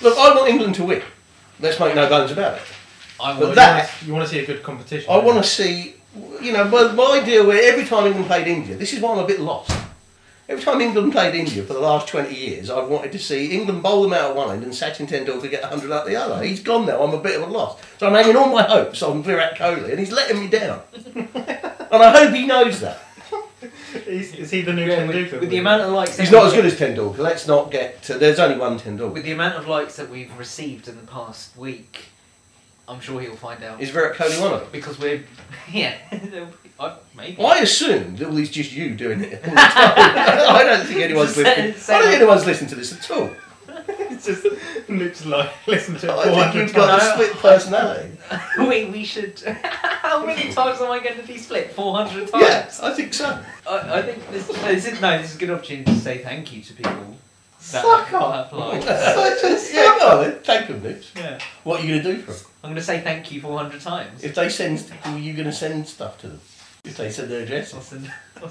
Look, I want England to win. Let's make no bones about it. You want to see a good competition. I want to see, you know, my idea where every time England played India, this is why I'm a bit lost. Every time England played India for the last 20 years, I've wanted to see England bowl them out at one end and Sachin Tendulkar get 100 up the other. He's gone now, I'm a bit of a loss. So I'm hanging all my hopes on Virat Kohli and he's letting me down. And I hope he knows that. Is he the new Tendulkar? With the amount of likes... He's not as good as Tendulkar, let's not get to... There's only one Tendulkar. With the amount of likes that we've received in the past week, I'm sure he'll find out. Is Virat Kohli one of them? Because we're... Yeah. Maybe. I assumed that it's just you doing it all the time. I don't think anyone's listening. I don't think anyone's listening to this at all. It's just Luke's like listen to it I 400 think you've got a split personality. we should... How many times am I going to be split? 400 times? Yeah, I think so. I think this is a good opportunity to say thank you to people. Suck off! Yeah, go on then. Thank them, Luke. Yeah. What are you going to do for them? I'm going to say thank you 400 times. If they send... Are you going to send stuff to them? If they send their address? I'll send... I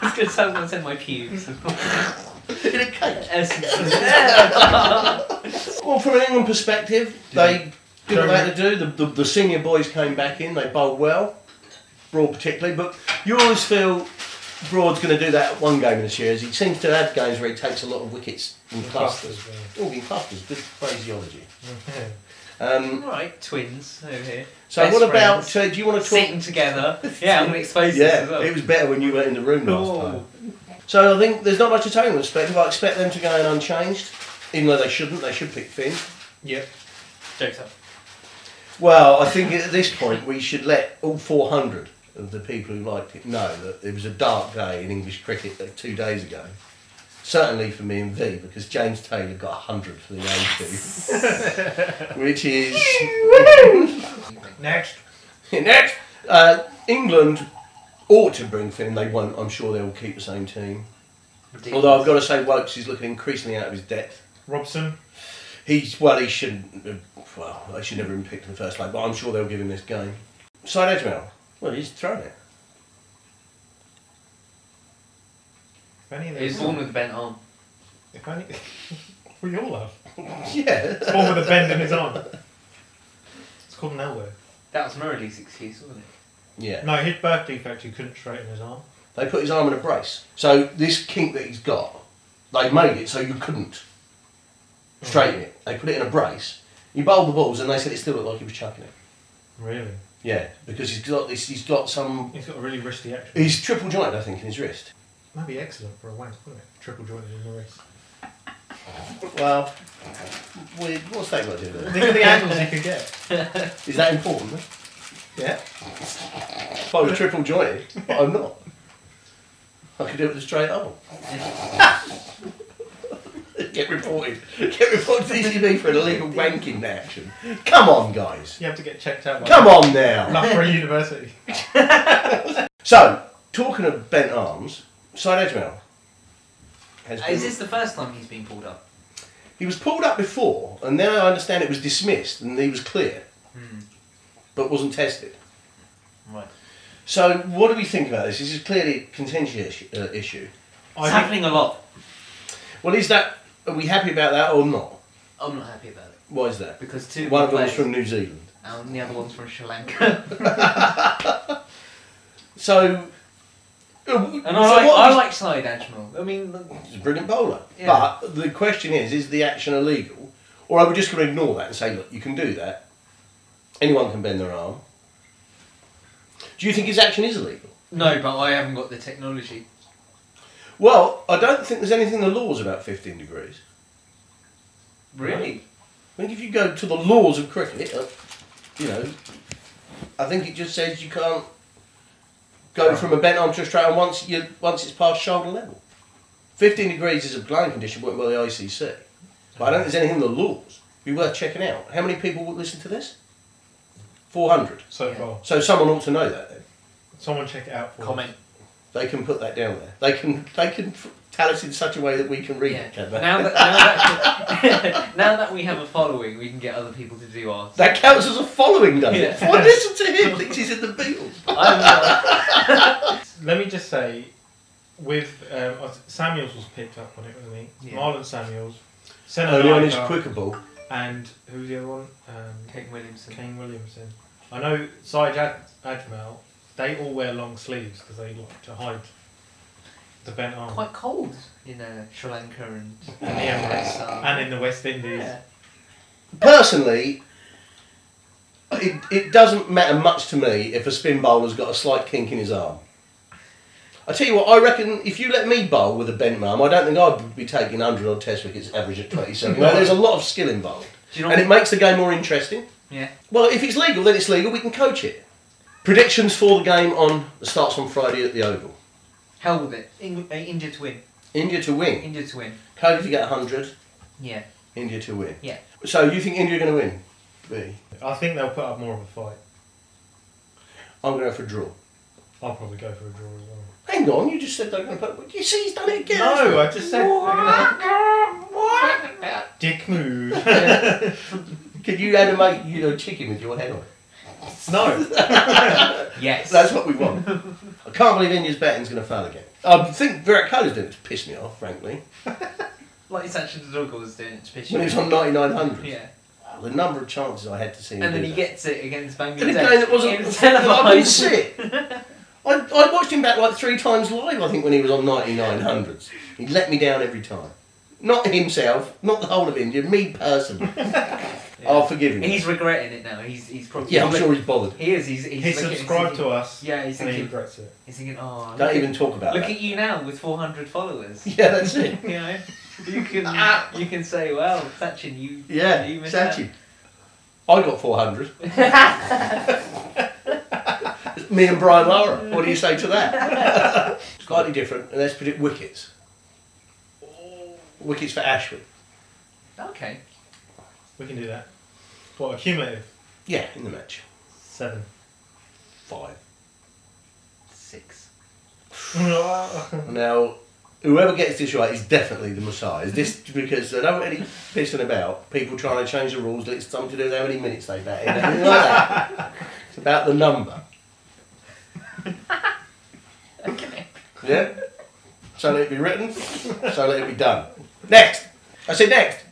was going to say I was going to send my pubes. In a cake? Essence. Well, from an England perspective, they did what they had to do. The senior boys came back in, they bowled well. Broad particularly, but you always feel Broad's going to do that at one game in the series. He seems to have games where he takes a lot of wickets in clusters. Oh, in clusters, good phraseology. Alright, twins over here. So Best what about, friends, do you want to talk... sitting together. Yeah, I'm going to expose this as well. It was better when you were in the room last time. So I think there's not much to take in perspective. I expect them to go in unchanged, even though they shouldn't. They should pick Finn. Yep. Joke's up. Well, I think at this point we should let all 400 of the people who liked it know that it was a dark day in English cricket 2 days ago. Certainly for me and V, because James Taylor got 100 for the A team, which is... Next. Next! England ought to bring Finn, they won't. I'm sure they'll keep the same team. Ridiculous. Although I've got to say, Wokes is looking increasingly out of his depth. Robson. He shouldn't, well, they should never have been picked in the first place, but I'm sure they'll give him this game. Saeed Ajmal, well, he's thrown it. He was born with a bent arm. If only... we all have. Yeah. Born with a bend in his arm. It's called an elbow. That was Murray's excuse, wasn't it? Yeah. No, his birth defect, he couldn't straighten his arm. They put his arm in a brace. So this kink that he's got, they made it so you couldn't straighten it. They put it in a brace. He bowled the balls and they said it still looked like he was chucking it. Really? Yeah, because he's got this, he's got a really wristy action. He's triple jointed, I think, in his wrist. That'd be excellent for a wank, wouldn't it? Triple jointed in the wrist. Well, what's that got to do with it? Think of the angles you could get. Is that important? Yeah. If I was triple jointed, but I'm not. I could do it with a straight arm. Get reported. Get reported to the ECB for an illegal wanking action. Come on, guys. You have to get checked out. Come on now. Loughborough University. So, talking of bent arms, Saeed Ajmal has been... Is this the first time he's been pulled up? He was pulled up before, and now I understand it was dismissed, and he was clear, but wasn't tested. Right. So, what do we think about this? This is clearly a contentious issue. It's happening a lot. Well, are we happy about that or not? I'm not happy about it. Why is that? Because one of them was from New Zealand. And the other one's from Sri Lanka. So... And I like Saeed Ajmal. I mean... He's a brilliant bowler. Yeah. But the question is the action illegal? Or are we just going to ignore that and say, look, you can do that. Anyone can bend their arm. Do you think his action is illegal? No, but I haven't got the technology. Well, I don't think there's anything in the laws about 15 degrees. Really? I think if you go to the laws of cricket, you know, I think it just says you can't go from a bent arm to a straight arm once it's past shoulder level. 15 degrees is a playing condition worked by the ICC. But I don't think there's anything in the laws. It'd be worth checking out. How many people will listen to this? 400. So far. So someone ought to know that then. Someone check it out for Comment. us. They can put that down there. They can tell us in such a way that we can read it. Can they? Now that we have a following, we can get other people to do ours. That counts as a following, doesn't it? Yeah. Well, listen to him. Thinks he's in the Beatles. Let me just say, with Samuels was picked up on it with me. Yeah. Marlon Samuels, Only on his Seneca, quicker ball. and who's the other one? Kane Williamson. Kane Williamson. I know Saeed Ajmal. They all wear long sleeves because they like to hide the bent arm. Quite cold in Sri Lanka and And the Emirates and in the West Indies. Yeah. Personally, it doesn't matter much to me if a spin bowler's got a slight kink in his arm. I tell you what, I reckon if you let me bowl with a bent arm, I don't think I'd be taking 100 odd test wickets average at 27. No, there's a lot of skill involved. Do you know And it makes the game more interesting. Yeah. Well, if it's legal, then it's legal, we can coach it. Predictions for the game that starts on Friday at the Oval. Hell with it. India to win. India to win. India to win. Cody to get 100. Yeah. India to win. Yeah. So you think India are going to win? B. I think they'll put up more of a fight. I'm going to go for a draw. I'll probably go for a draw as well. Hang on, you just said they're going to put... You see, he's done it again. No, I just said What? dick move. Could you animate a chicken with your head on it? No. Yes. That's what we want. I can't believe India's batting's going to fail again. I think Virat Kohli's doing it to piss me off, frankly. Like Sachin Tendulkar was doing it to piss When you he was on 9900. Yeah. Wow, the number of chances I had to see him And then do he that. gets it against Bangladesh. In a game that wasn't... It's I couldn't televised. sit. I watched him back like 3 times live, I think, when he was on 9900s. He let me down every time. Not himself, not the whole of India, me personally. I'll forgive him. He's regretting it now. He's probably. Yeah, I'm sure he's bothered. He is. He's He looking- subscribed thinking- to us. Yeah, he's And he thinking. regrets it. He's thinking. Oh. Don't look even at, talk about Look that. at you now with 400 followers. Yeah, that's it. You know, you can say, well, Sachin, you. Yeah, you missed Sachi. I got 400. Me and Brian Lara. What do you say to that? Slightly different, and let's predict wickets. Wickets for Ashwin. out. Okay. We can do that. What, a cumulative? Yeah, in the match. 7. 5. 6. Now, whoever gets this right is definitely the Messiah. Is this because I don't want any pissing about people trying to change the rules that it's something to do with how many minutes they bat in, anything like that. It's about the number. Okay. Yeah? So let it be written, so let it be done. Next! I said next!